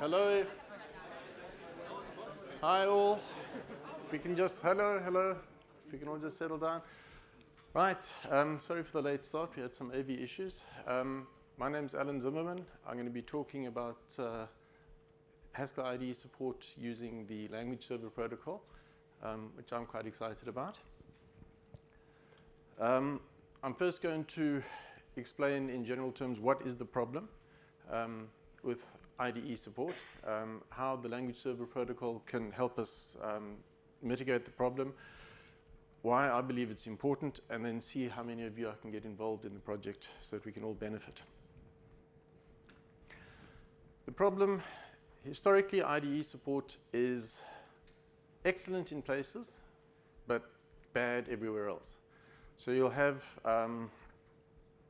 Hello. Hi all. If we can just, hello. If we can all just settle down. Right, sorry for the late start. We had some AV issues. My name's Alan Zimmerman. I'm going to be talking about Haskell IDE support using the language server protocol, which I'm quite excited about. I'm first going to explain in general terms what is the problem with IDE support, how the language server protocol can help us mitigate the problem, why I believe it's important, and then see how many of you I can get involved in the project so that we can all benefit. The problem, historically, IDE support is excellent in places, but bad everywhere else. So you'll have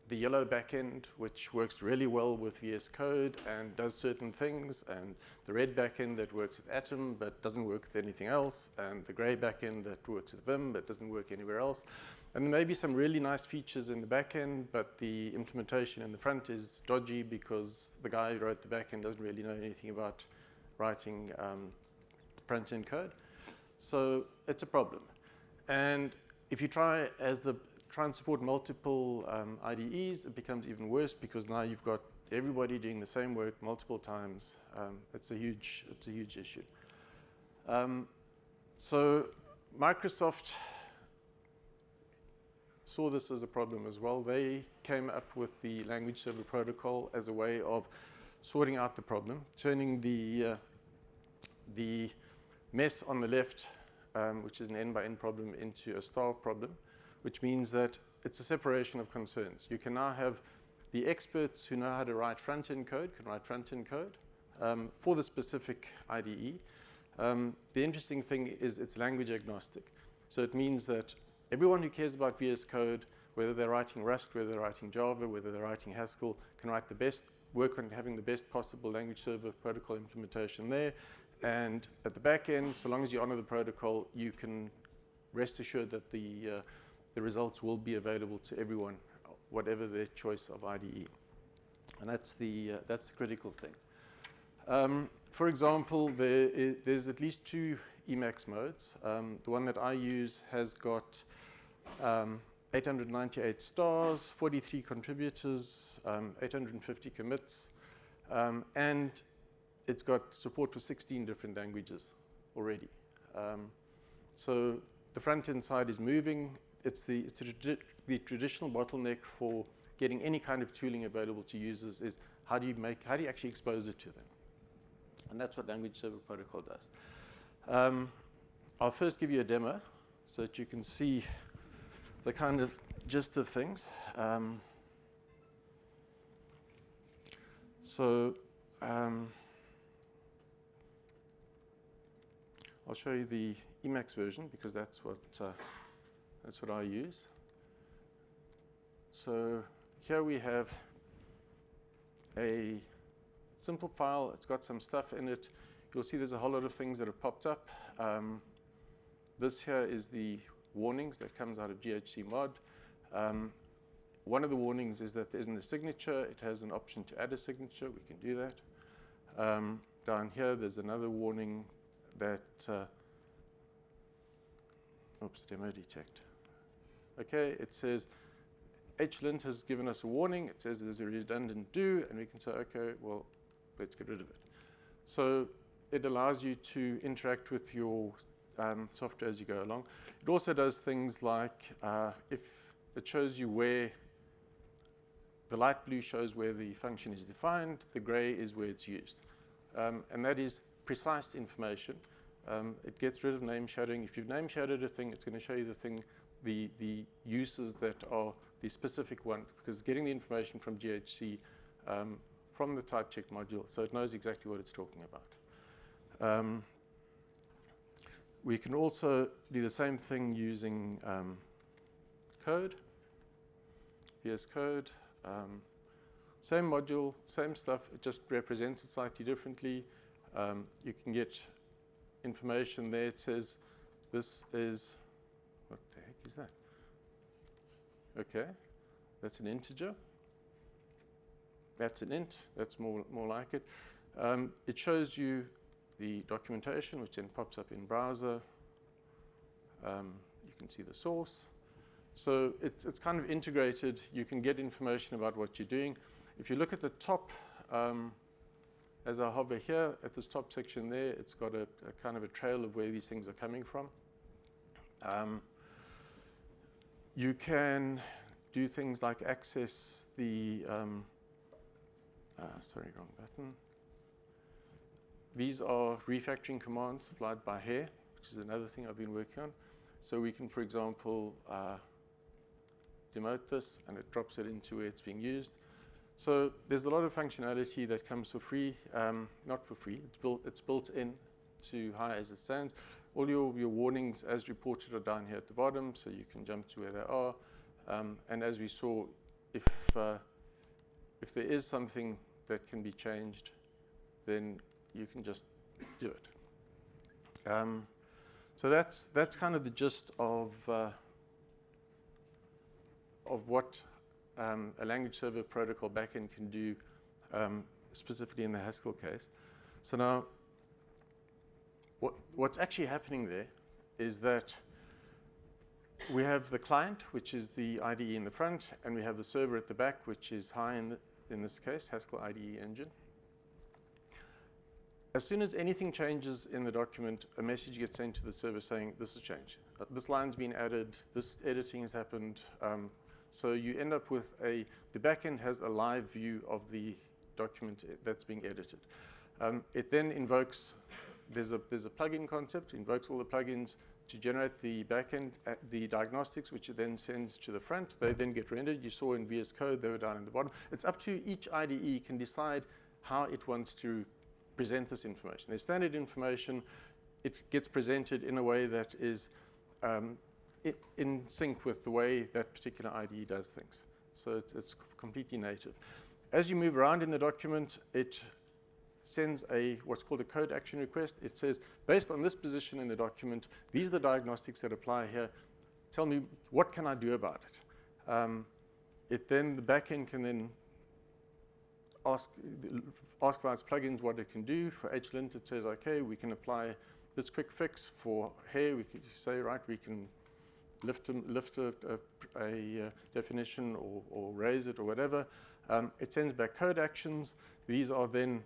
the yellow backend, which works really well with VS Code and does certain things, and the red backend that works with Atom but doesn't work with anything else, and the gray backend that works with Vim but doesn't work anywhere else. And there may be some really nice features in the backend, but the implementation in the front is dodgy because the guy who wrote the backend doesn't really know anything about writing front-end code. So it's a problem. And if you try and support multiple IDEs, it becomes even worse because now you've got everybody doing the same work multiple times. It's a huge issue. So Microsoft saw this as a problem as well. They came up with the language server protocol as a way of sorting out the problem, turning the mess on the left, which is an n-by-n problem, into a star problem, which means that it's a separation of concerns. You can now have the experts who know how to write front-end code can write front-end code for the specific IDE. The interesting thing is it's language agnostic. So it means that everyone who cares about VS Code, whether they're writing Rust, whether they're writing Java, whether they're writing Haskell, can write the best, work on having the best possible language server protocol implementation there. And at the back end, so long as you honor the protocol, you can rest assured that the results will be available to everyone, whatever their choice of IDE. And that's the critical thing. For example, there's at least two Emacs modes. The one that I use has got 898 stars, 43 contributors, 850 commits, and it's got support for 16 different languages already. So the front-end side is moving. It's the traditional bottleneck for getting any kind of tooling available to users is how do you actually expose it to them? And that's what language server protocol does. I'll first give you a demo so that you can see the kind of gist of things. I'll show you the Emacs version because that's what I use. So here we have a simple file. It's got some stuff in it. You'll see there's a whole lot of things that have popped up. This here is the warnings that comes out of GHC mod. One of the warnings is that there isn't a signature. It has an option to add a signature. We can do that. Down here, there's another warning that demo detect. Okay, it says HLint has given us a warning. It says there's a redundant do, and we can say, okay, well, let's get rid of it. So it allows you to interact with your software as you go along. It also does things like if it shows you where the light blue shows where the function is defined, the gray is where it's used. And that is precise information. It gets rid of name shadowing. If you've name shadowed a thing, it's going to show you the thing, the uses that are the specific one, because getting the information from GHC from the type check module, so it knows exactly what it's talking about. We can also do the same thing using code, VS Code. Same module, same stuff, it just represents it slightly differently. You can get information there. It says this is, what the heck is that? Okay, that's an integer. That's an int. That's more like it. It shows you the documentation, which then pops up in browser. You can see the source. So it's kind of integrated. You can get information about what you're doing. If you look at the top, as I hover here, at this top section there, it's got a kind of a trail of where these things are coming from. You can do things like access the, sorry, wrong button. These are refactoring commands supplied by Hair, which is another thing I've been working on. So we can, for example, demote this, and it drops it into where it's being used. So there's a lot of functionality that comes for free, not for free. It's built in to Hi as it stands. All your warnings, as reported, are down here at the bottom, so you can jump to where they are. And as we saw, if there is something that can be changed, then you can just do it. So that's kind of the gist of what a language server protocol backend can do, specifically in the Haskell case. So now, what's actually happening there is that we have the client, which is the IDE in the front, and we have the server at the back, which is Hi in this case, Haskell IDE engine. As soon as anything changes in the document, a message gets sent to the server saying, this has changed. This line's been added, this editing has happened. So you end up with the backend has a live view of the document that's being edited. It then invokes, there's a plugin concept, invokes all the plugins to generate the backend, the diagnostics, which it then sends to the front. They then get rendered. You saw in VS Code, they were down in the bottom. It's up to each IDE can decide how it wants to present this information. There's standard information. It gets presented in a way that is in sync with the way that particular IDE does things. So it's completely native. As you move around in the document, it sends what's called a code action request. It says, based on this position in the document, these are the diagnostics that apply here. Tell me, what can I do about it? The backend can then ask via its plugins what it can do. For HLint, it says, okay, we can apply this quick fix. For Hair, we can say, right, we can lift a definition or raise it or whatever. It sends back code actions. These are then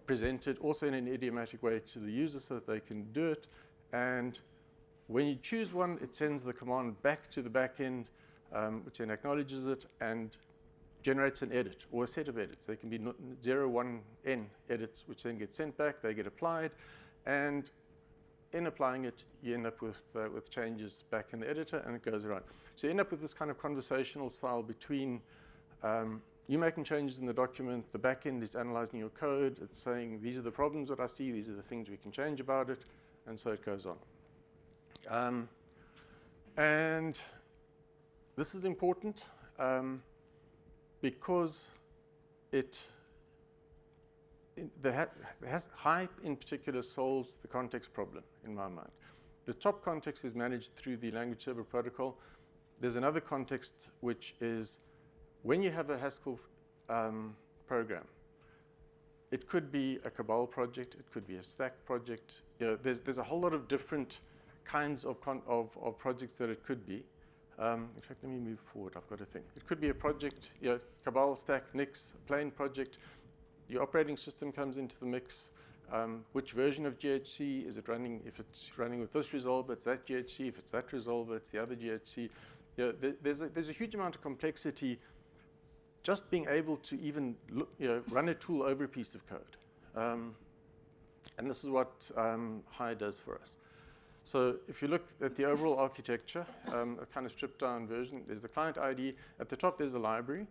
presented also in an idiomatic way to the user so that they can do it. And when you choose one, it sends the command back to the backend, which then acknowledges it and generates an edit or a set of edits. They can be 0, 1, n edits, which then get sent back. They get applied. And in applying it, you end up with changes back in the editor, and it goes around. So you end up with this kind of conversational style between you making changes in the document, the backend is analyzing your code, it's saying, these are the problems that I see, these are the things we can change about it, and so it goes on. And this is important because Hi in particular solves the context problem in my mind. The top context is managed through the language server protocol. There's another context which is when you have a Haskell program, it could be a Cabal project, it could be a Stack project. You know, there's a whole lot of different kinds of projects that it could be. In fact, let me move forward. I've got a thing. It could be a project, you know, Cabal, Stack, Nix, plain project. Your operating system comes into the mix. Which version of GHC is it running? If it's running with this resolver, it's that GHC. If it's that resolver, it's the other GHC. You know, there's a huge amount of complexity just being able to even run a tool over a piece of code. And this is what Hi does for us. So if you look at the overall architecture, a kind of stripped down version, there's the client IDE. At the top, there's a library,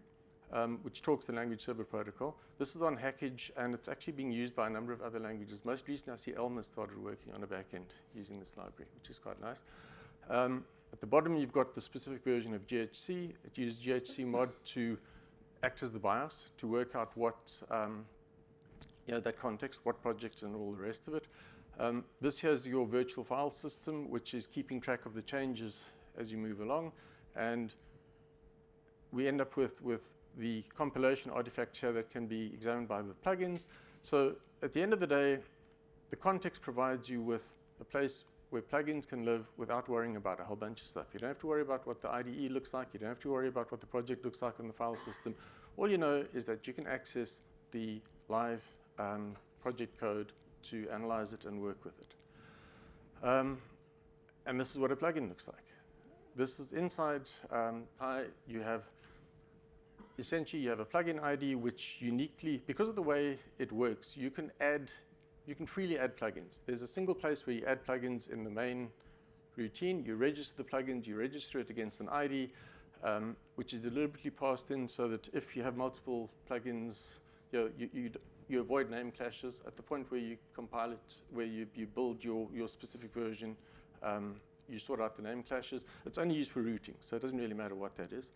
which talks the language server protocol. This is on Hackage, and it's actually being used by a number of other languages. Most recently, I see Elm has started working on a backend using this library, which is quite nice. At the bottom, you've got the specific version of GHC. It uses GHC mod to act as the BIOS to work out what, that context, what project, and all the rest of it. This here is your virtual file system, which is keeping track of the changes as you move along. And we end up with the compilation artifacts here that can be examined by the plugins. So at the end of the day, the context provides you with a place where plugins can live without worrying about a whole bunch of stuff. You don't have to worry about what the IDE looks like. You don't have to worry about what the project looks like on the file system. All you know is that you can access the live project code to analyze it and work with it. And this is what a plugin looks like. This is inside Pi. You have essentially you have a plugin ID which uniquely, because of the way it works, you can freely add plugins. There's a single place where you add plugins in the main routine. You register the plugins. You register it against an ID, which is deliberately passed in so that if you have multiple plugins, you avoid name clashes. At the point where you compile it, where you build your specific version, you sort out the name clashes. It's only used for routing, so it doesn't really matter what that is.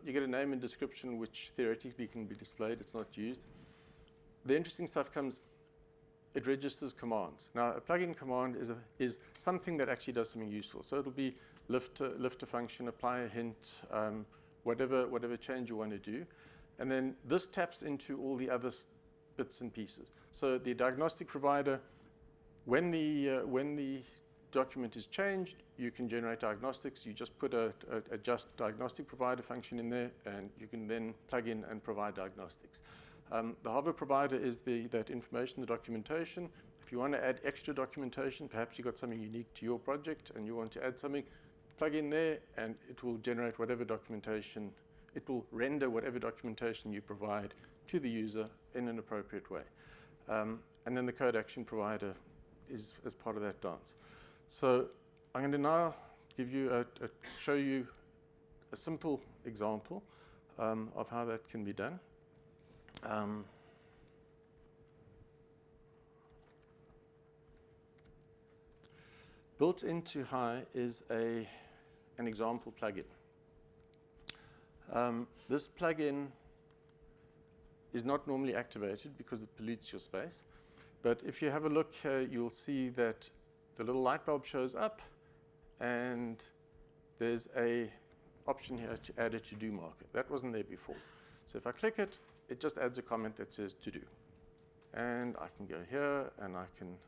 You get a name and description, which theoretically can be displayed. It's not used. The interesting stuff comes. It registers commands. Now, a plugin command is something that actually does something useful. So it'll be lift a function, apply a hint, whatever change you want to do. And then this taps into all the other bits and pieces. So the diagnostic provider, when the document is changed, you can generate diagnostics. You just put a just diagnostic provider function in there, and you can then plug in and provide diagnostics. The hover provider is that information, the documentation. If you want to add extra documentation, perhaps you've got something unique to your project and you want to add something, plug in there and it will generate whatever documentation, it will render whatever documentation you provide to the user in an appropriate way. And then the code action provider is as part of that dance. So I'm going to now give you show you a simple example of how that can be done. Built into Hi is an example plugin. This plugin is not normally activated because it pollutes your space. But if you have a look here, you'll see that the little light bulb shows up, and there's an option here to add a to-do marker. That wasn't there before. So if I click it, it just adds a comment that says to do. And I can go here and I can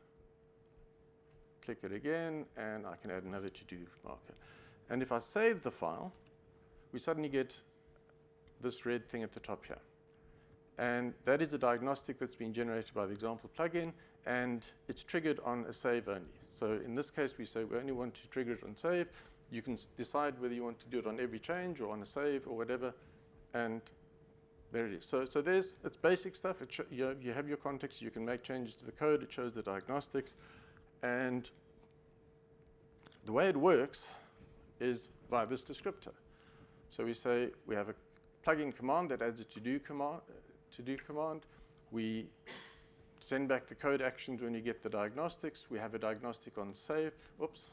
click it again and I can add another to do marker. And if I save the file, we suddenly get this red thing at the top here. And that is a diagnostic that's been generated by the example plugin, and it's triggered on a save only. So in this case, we say we only want to trigger it on save. You can decide whether you want to do it on every change or on a save or whatever, and there it is. So it's basic stuff. You have your context. You can make changes to the code. It shows the diagnostics. And the way it works is by this descriptor. So we say we have a plugin command that adds a to-do command. We send back the code actions when you get the diagnostics. We have a diagnostic on save. Oops.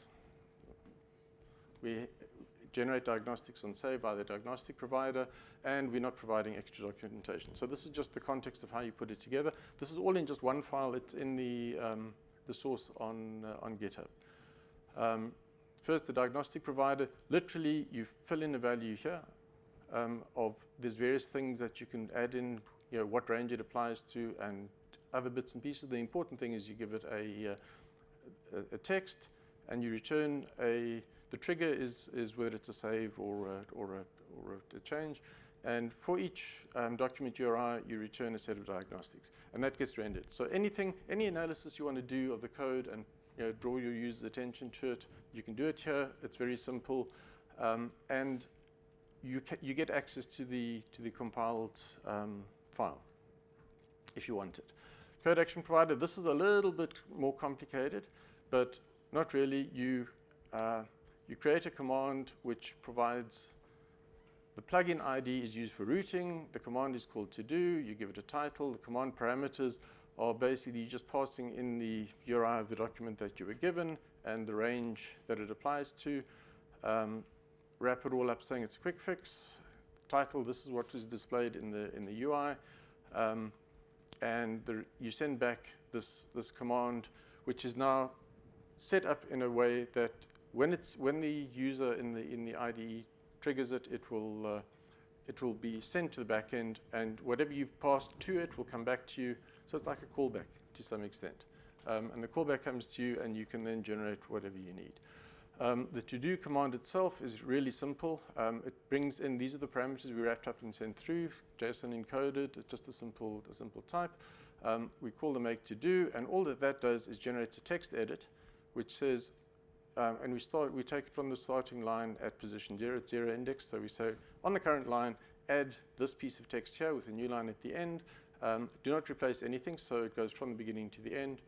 We generate diagnostics on save by the diagnostic provider, and we're not providing extra documentation. So this is just the context of how you put it together. This is all in just one file. It's in the source on GitHub. First, the diagnostic provider. Literally, you fill in a value here of there's various things that you can add in, what range it applies to, and other bits and pieces. The important thing is you give it a text, and you return the trigger is whether it's a save or a change. And for each document URI, you return a set of diagnostics, and that gets rendered. So any analysis you want to do of the code and draw your user's attention to it, you can do it here. It's very simple, and you get access to the compiled file if you want it. Code action provider. This is a little bit more complicated, but not really. You create a command which provides the plugin ID is used for routing. The command is called to do. You give it a title. The command parameters are basically just passing in the URI of the document that you were given and the range that it applies to. Wrap it all up saying it's a quick fix. Title, this is what is displayed in the UI. And you send back this command, which is now set up in a way that when the user in the IDE triggers it, it will be sent to the back end, and whatever you've passed to it will come back to you. So it's like a callback. to some extent. And the callback comes to you, and you can then generate whatever you need. The to-do command itself is really simple. It brings in, these are the parameters we wrapped up and sent through, JSON encoded, it's just a simple type. We call the make to-do, and all that does is generates a text edit, which says, and we take it from the starting line at position 0, at 0 index. So we say, on the current line, add this piece of text here with a new line at the end. Do not replace anything, so it goes from the beginning to the end,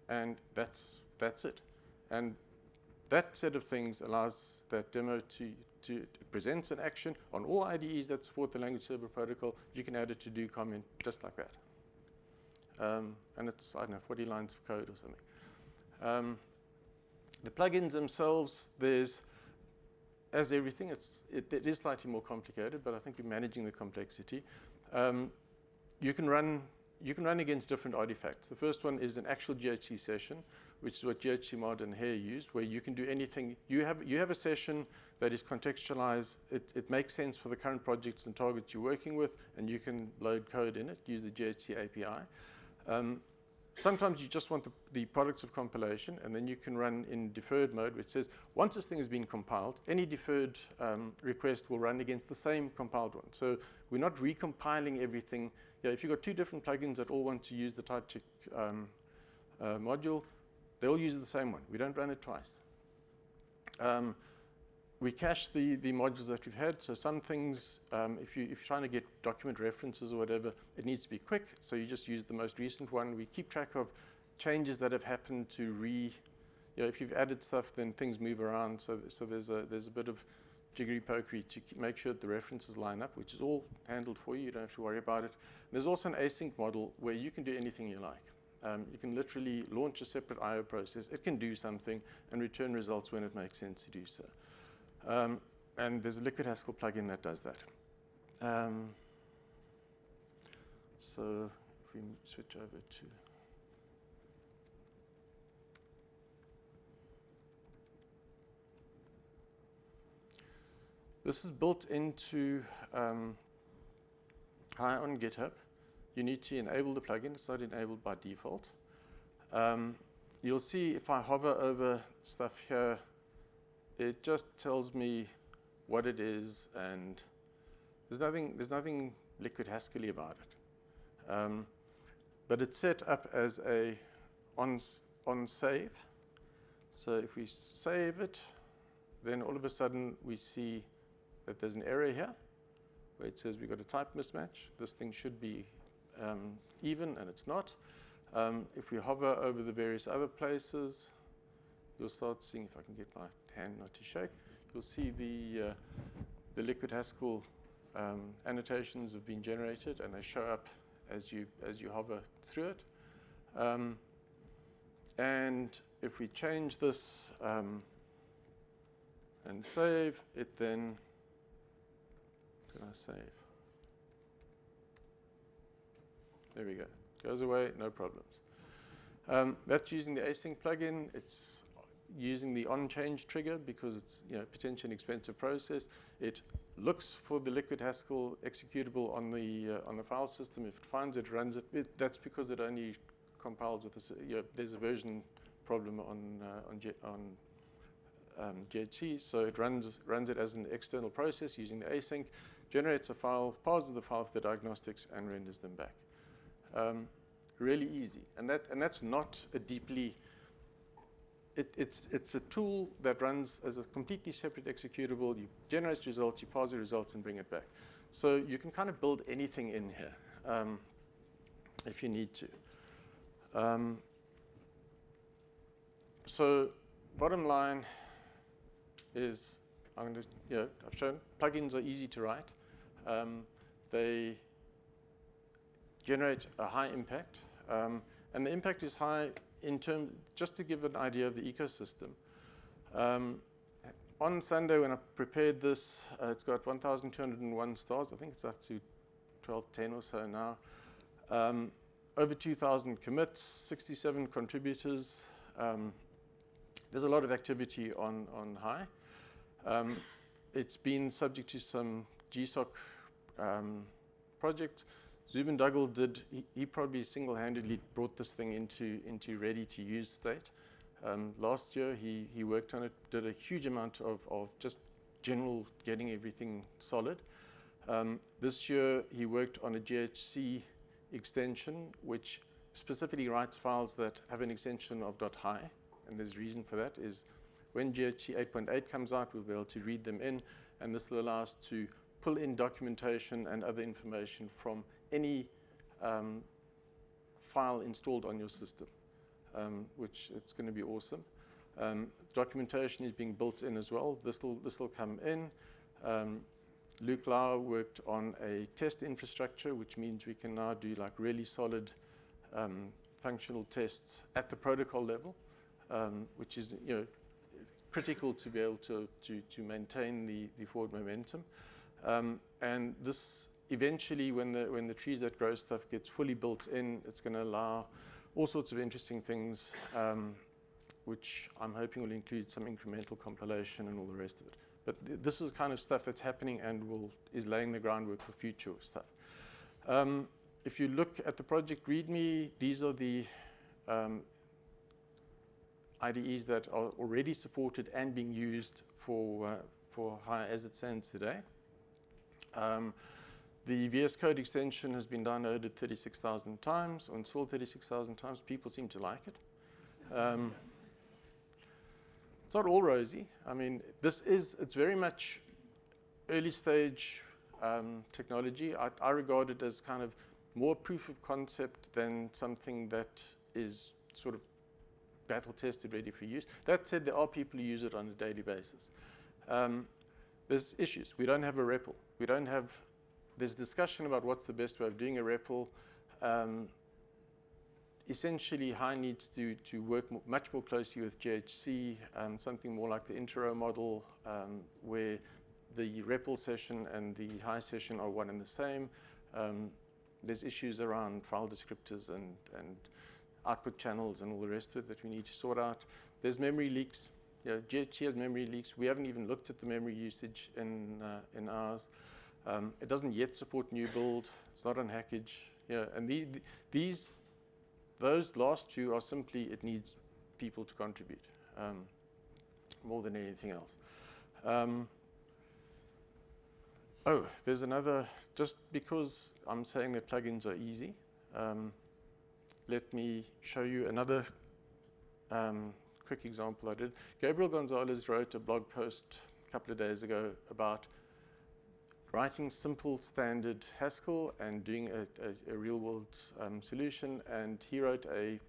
and that's it. And that set of things allows that demo to present an action on all IDEs that support the language server protocol. You can add a to-do comment just like that. And it's, I don't know, 40 lines of code or something. The plugins themselves, there's, as everything, it is slightly more complicated, but I think we're managing the complexity. You can run against different artifacts. The first one is an actual GHC session, which is what GHCMod and HARE use, where you can do anything. You have a session that is contextualized. It makes sense for the current projects and targets you're working with, and you can load code in it, use the GHC API. Sometimes you just want the products of compilation, and then you can run in deferred mode, which says, once this thing has been compiled, any deferred request will run against the same compiled one. So we're not recompiling everything. Yeah, if you've got two different plugins that all want to use the type check module, they all use the same one. We don't run it twice. We cache the modules that we've had. So some things, if you're trying to get document references or whatever, it needs to be quick. So you just use the most recent one. We keep track of changes that have happened to if you've added stuff, then things move around. So there's a bit of jiggery pokery to make sure that the references line up, which is all handled for you. You don't have to worry about it. There's also an async model where you can do anything you like. You can literally launch a separate I/O process. It can do something and return results when it makes sense to do so. And there's a Liquid Haskell plugin that does that. So if we switch over to this is built into Hi on GitHub. You need to enable the plugin. It's not enabled by default. You'll see if I hover over stuff here, it just tells me what it is, and there's nothing Liquid Haskell-y about it. But it's set up as a on save. So if we save it, then all of a sudden we see that there's an error here where it says we've got a type mismatch. This thing should be even, and it's not. If we hover over the various other places, you'll start seeing, if I can get my hand not to shake, you'll see the Liquid Haskell annotations have been generated, and they show up as you hover through it. And if we change this and save, it then, can I save? There we go. Goes away, no problems. That's using the async plugin. It's using the on-change trigger because it's potentially an expensive process. It looks for the Liquid Haskell executable on the file system. If it finds it, runs it. That's because it only compiles with this. There's a version problem on GHC, so it runs it as an external process using the async, generates a file, parses the file for the diagnostics, and renders them back. Really easy, and that's not a deeply. It's a tool that runs as a completely separate executable. You generate results, you parse the results, and bring it back. So you can kind of build anything in here if you need to. So bottom line is, I've shown plugins are easy to write. They generate a high impact, and the impact is high in terms, just to give an idea of the ecosystem. On Sunday when I prepared this, it's got 1,201 stars. I think it's up to 1210 or so now. Over 2,000 commits, 67 contributors. There's a lot of activity on Hi. It's been subject to some GSOC projects. Zubin did, he probably single-handedly brought this thing into ready-to-use state. Last year, he worked on it, did a huge amount of just general getting everything solid. This year, he worked on a GHC extension, which specifically writes files that have an extension of .hi, and there's a reason for that, is when GHC 8.8 comes out, we'll be able to read them in, and this will allow us to pull in documentation and other information from any file installed on your system, which it's going to be awesome. Documentation is being built in as well. This will come in. Luke Lau worked on a test infrastructure, which means we can now do like really solid functional tests at the protocol level, which is critical to be able to maintain the forward momentum. And this eventually, when the trees that grow stuff gets fully built in, it's going to allow all sorts of interesting things, which I'm hoping will include some incremental compilation and all the rest of it. But this is kind of stuff that's happening and is laying the groundwork for future stuff. If you look at the project README, these are the IDEs that are already supported and being used for HI as it stands today. The VS Code extension has been downloaded 36,000 times, or installed 36,000 times. People seem to like it. It's not all rosy. I mean, it's very much early stage technology. I regard it as kind of more proof of concept than something that is sort of battle tested, ready for use. That said, there are people who use it on a daily basis. There's issues. We don't have a REPL. There's discussion about what's the best way of doing a REPL. Essentially, HI needs to work much more closely with GHC, something more like the Intero model, where the REPL session and the HI session are one and the same. There's issues around file descriptors and output channels and all the rest of it that we need to sort out. There's memory leaks. GHC has memory leaks. We haven't even looked at the memory usage in ours. It doesn't yet support new build. It's not on Hackage. And those last two are simply, it needs people to contribute more than anything else. There's another, just because I'm saying that plugins are easy, let me show you another quick example I did. Gabriel Gonzalez wrote a blog post a couple of days ago about writing simple standard Haskell and doing a real-world solution, and he wrote a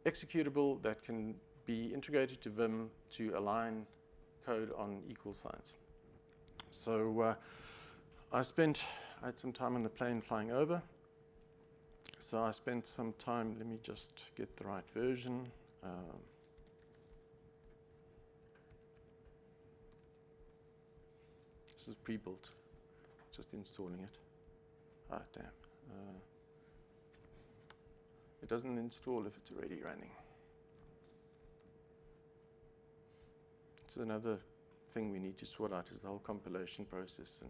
executable that can be integrated to Vim to align code on equal signs. So I had some time on the plane flying over, so I spent some time, let me just get the right version. This is pre-built. Just installing it. Ah, damn. It doesn't install if it's already running. It's another thing we need to sort out, is the whole compilation process.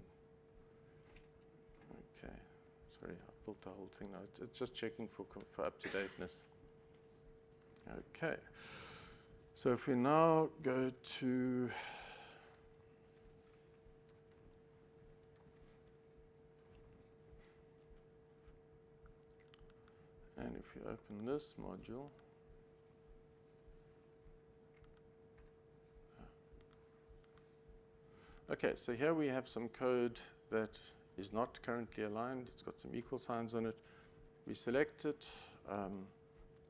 Okay, sorry, I built the whole thing now. It's just checking for up-to-dateness. Okay, so if we now go to and if you open this module, okay, so here we have some code that is not currently aligned. It's got some equal signs on it. We select it, have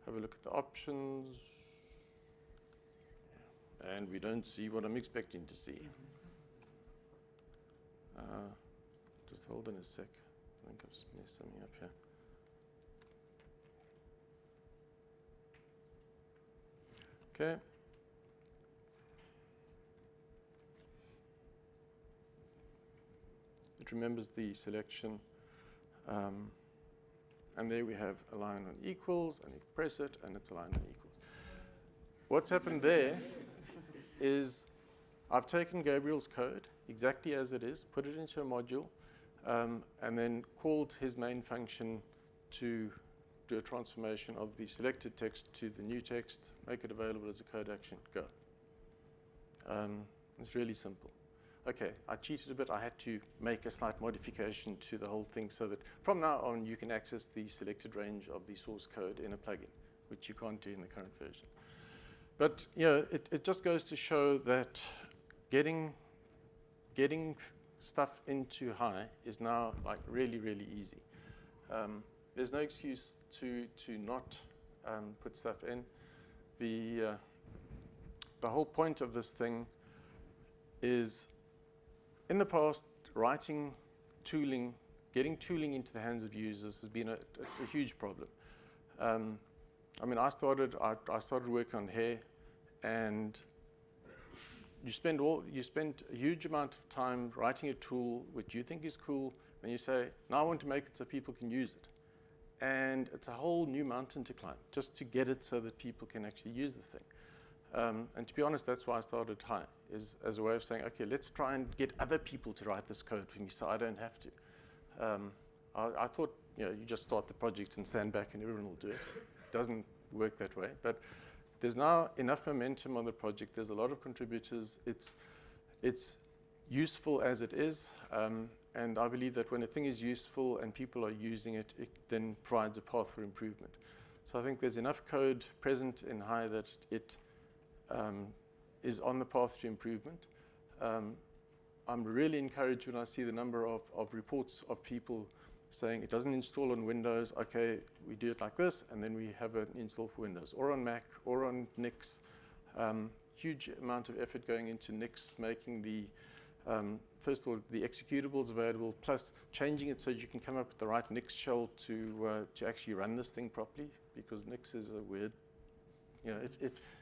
a look at the options, and we don't see what I'm expecting to see. Just hold on a sec. I think I've just messed something up here. Okay. It remembers the selection. And there we have align on equals, and you press it, and it's aligned on equals. What's happened there is I've taken Gabriel's code exactly as it is, put it into a module. and then called his main function to do a transformation of the selected text to the new text, make it available as a code action, go. It's really simple. Okay, I cheated a bit. I had to make a slight modification to the whole thing so that from now on you can access the selected range of the source code in a plugin, which you can't do in the current version. But it just goes to show that getting stuff into high is now like really, really easy. There's no excuse to not put stuff in. The whole point of this thing is, in the past, writing tooling, getting tooling into the hands of users has been a huge problem. I mean, I started work on hair, and you spend a huge amount of time writing a tool which you think is cool, and you say, now I want to make it so people can use it. And it's a whole new mountain to climb just to get it so that people can actually use the thing. And to be honest, that's why I started high, is as a way of saying, okay, let's try and get other people to write this code for me so I don't have to. I thought, you just start the project and stand back and everyone will do it. It doesn't work that way. But there's now enough momentum on the project. There's a lot of contributors. It's useful as it is. And I believe that when a thing is useful and people are using it, it then provides a path for improvement. So I think there's enough code present in high that it is on the path to improvement. I'm really encouraged when I see the number of reports of people saying it doesn't install on Windows. Okay, we do it like this, and then we have an install for Windows, or on Mac, or on Nix. Huge amount of effort going into Nix, making the first of all, the executables available, plus changing it so you can come up with the right Nix shell to actually run this thing properly, because Nix is a weird,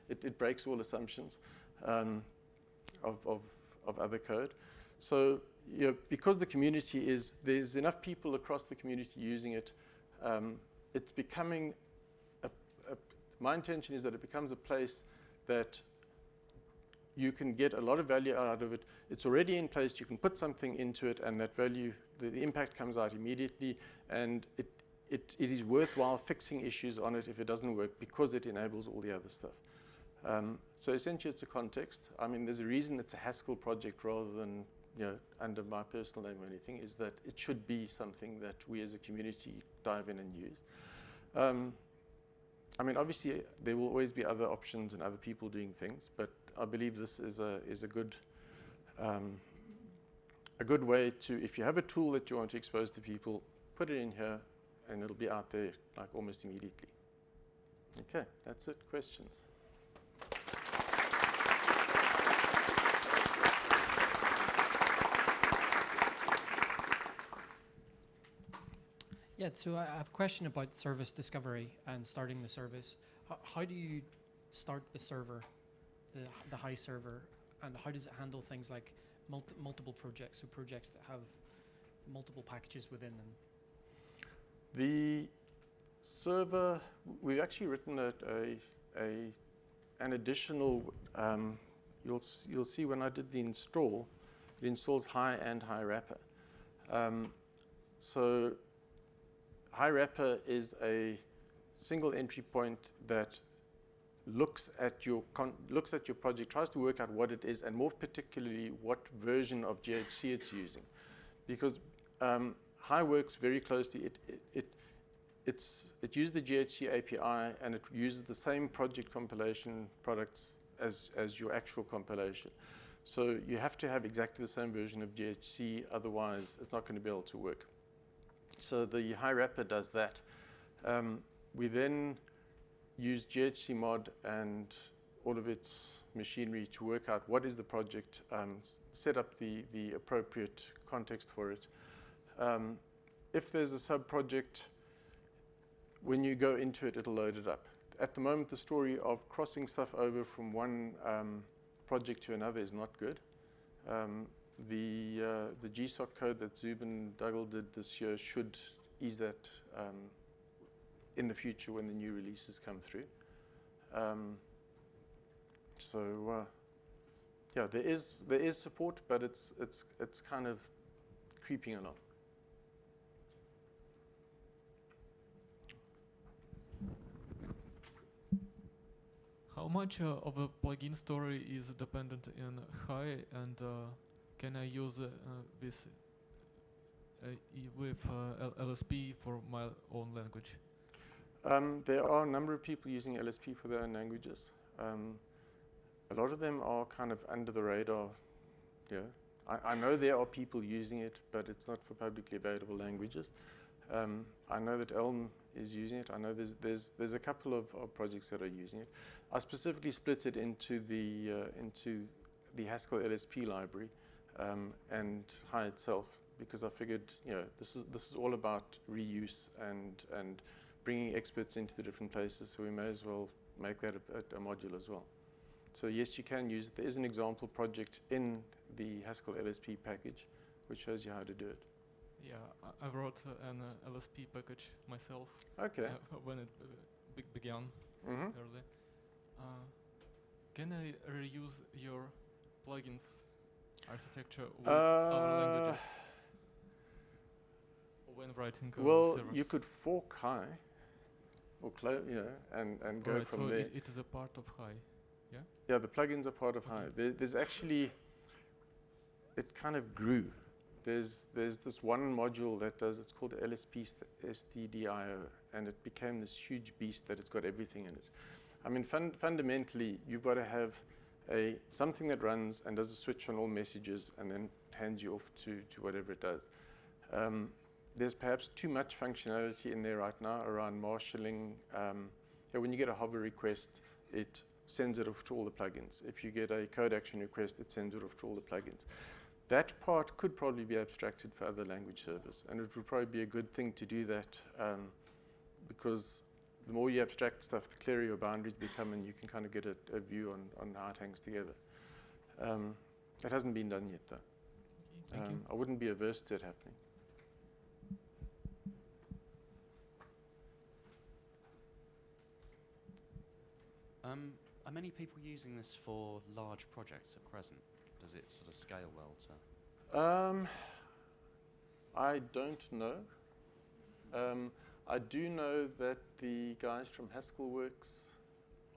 it breaks all assumptions of other code. So because the community there's enough people across the community using it, it's becoming, my intention is that it becomes a place that you can get a lot of value out of it. It's already in place. You can put something into it, and that value, the impact comes out immediately, and it is worthwhile fixing issues on it if it doesn't work, because it enables all the other stuff. So essentially, it's a context. I mean, there's a reason it's a Haskell project rather than under my personal name or anything, is that it should be something that we as a community dive in and use. I mean, obviously, there will always be other options and other people doing things, but I believe this is a good way to, if you have a tool that you want to expose to people, put it in here, and it'll be out there like almost immediately. Okay, that's it. Questions? Yeah, so I have a question about service discovery and starting the service. How do you start the server, the high server, and how does it handle things like multiple projects, so projects that have multiple packages within them? The server, we've actually written an additional, you'll see when I did the install, it installs high and high wrapper. So high wrapper is a single entry point that looks at your project, tries to work out what it is, and more particularly what version of GHC it's using, because high works very closely. It uses the GHC API, and it uses the same project compilation products as your actual compilation. So you have to have exactly the same version of GHC, otherwise it's not going to be able to work. So the high wrapper does that. We then use GHC mod and all of its machinery to work out what is the project, set up the appropriate context for it. If there's a sub-project, when you go into it, it'll load it up. At the moment, the story of crossing stuff over from one project to another is not good. The GSOC code that Zub and Dougal did this year should ease that in the future when the new releases come through. Yeah, there is support, but it's kind of creeping along. How much of a plugin story is dependent in high, and can I use this with LSP for my own language? There are a number of people using LSP for their own languages. A lot of them are kind of under the radar. Yeah, I know there are people using it, but it's not for publicly available languages. I know that Elm is using it. I know there's a couple of projects that are using it. I specifically split it into the Haskell LSP library and High itself, because I figured, you know, this is all about reuse and bringing experts into the different places. So we may as well make that a module as well. So yes, you can use it. There is an example project in the Haskell LSP package which shows you how to do it. Yeah, I wrote an LSP package myself. Okay. When it began early. Can I reuse your plugins architecture with other languages when writing well, servers? you could fork High or and go from so there. It is a part of High. Yeah, the plugins are part of High. There's actually, it kind of grew. There's this one module that does, it's called LSP STDIO, and it became this huge beast that it's got everything in it. I mean, fundamentally, you've got to have something that runs and does a switch on all messages and then hands you off to whatever it does. There's perhaps too much functionality in there right now around marshalling. When you get a hover request, it sends it off to all the plugins. If you get a code action request, it sends it off to all the plugins. That part could probably be abstracted for other language servers, and it would probably be a good thing to do that because the more you abstract stuff, the clearer your boundaries become, and you can kind of get a view on how it hangs together. It hasn't been done yet, though. Thank you. I wouldn't be averse to it happening. Are many people using this for large projects at present? Does it sort of scale well to? I don't know. I do know that the guys from HaskellX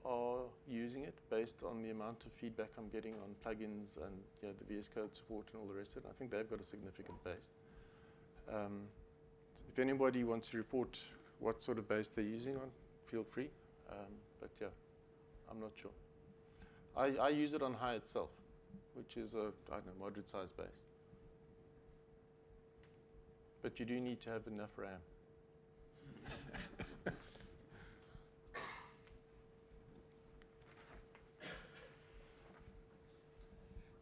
are using it based on the amount of feedback I'm getting on plugins and the VS Code support and all the rest of it. I think they've got a significant base. If anybody wants to report what sort of base they're using on, feel free. But yeah, I'm not sure. I use it on High itself, which is a, I don't know, moderate size base. But you do need to have enough RAM.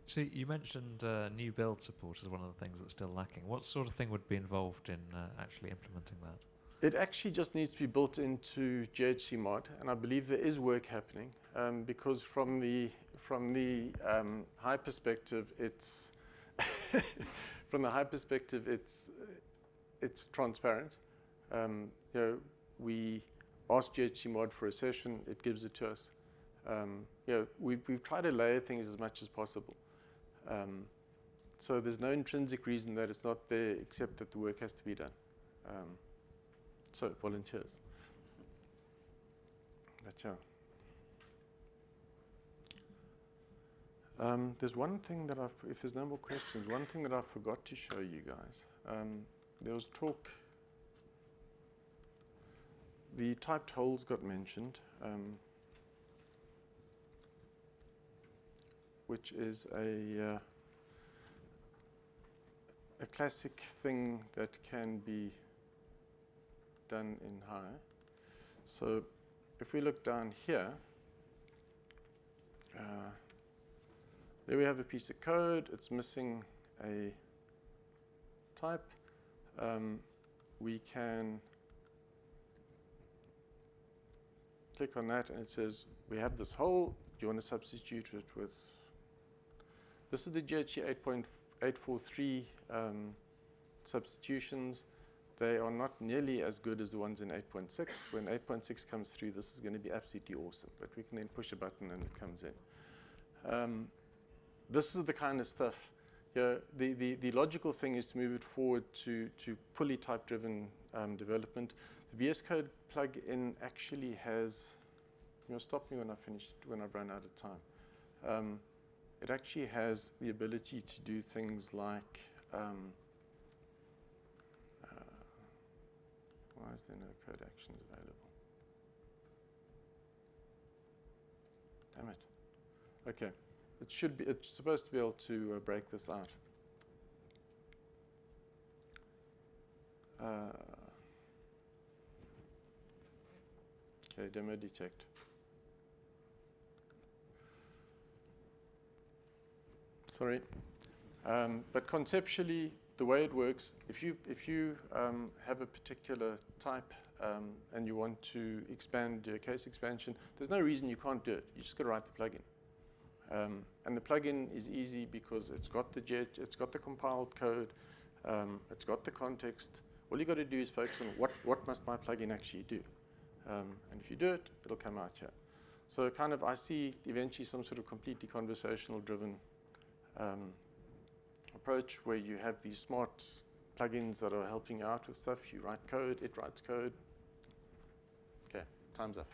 So you mentioned new build support as one of the things that's still lacking. What sort of thing would be involved in actually implementing that? It actually just needs to be built into GHC mod, and I believe there is work happening because from the High perspective, it's it's transparent. We ask GHC mod for a session, it gives it to us. We've tried to layer things as much as possible. So there's no intrinsic reason that it's not there, except that the work has to be done. So volunteers. But yeah. There's one thing that if there's no more questions, one thing that I forgot to show you guys. There was talk, the typed holes got mentioned, which is a classic thing that can be done in High. So if we look down here, there we have a piece of code. It's missing a type. We can click on that and it says, we have this hole. Do you want to substitute it with? This is the GHC 8.843 substitutions. They are not nearly as good as the ones in 8.6. When 8.6 comes through, this is going to be absolutely awesome. But we can then push a button and it comes in. This is the kind of stuff. The logical thing is to move it forward to fully type-driven development. The VS Code plugin actually has You'll stop me when I've run out of time. It actually has the ability to do things like, why is there no code actions available? Damn it. Okay, it's supposed to be able to break this out. Okay, demo detect. Sorry. But conceptually, the way it works, if you have a particular type and you want to expand your case expansion, there's no reason you can't do it. You just got to write the plugin. And the plugin is easy because it's got the jet, it's got the compiled code, it's got the context. All you got to do is focus on what must my plugin actually do. And if you do it, it'll come out here. So kind of I see eventually some sort of completely conversational driven approach where you have these smart plugins that are helping you out with stuff. You write code, it writes code. Okay, time's up.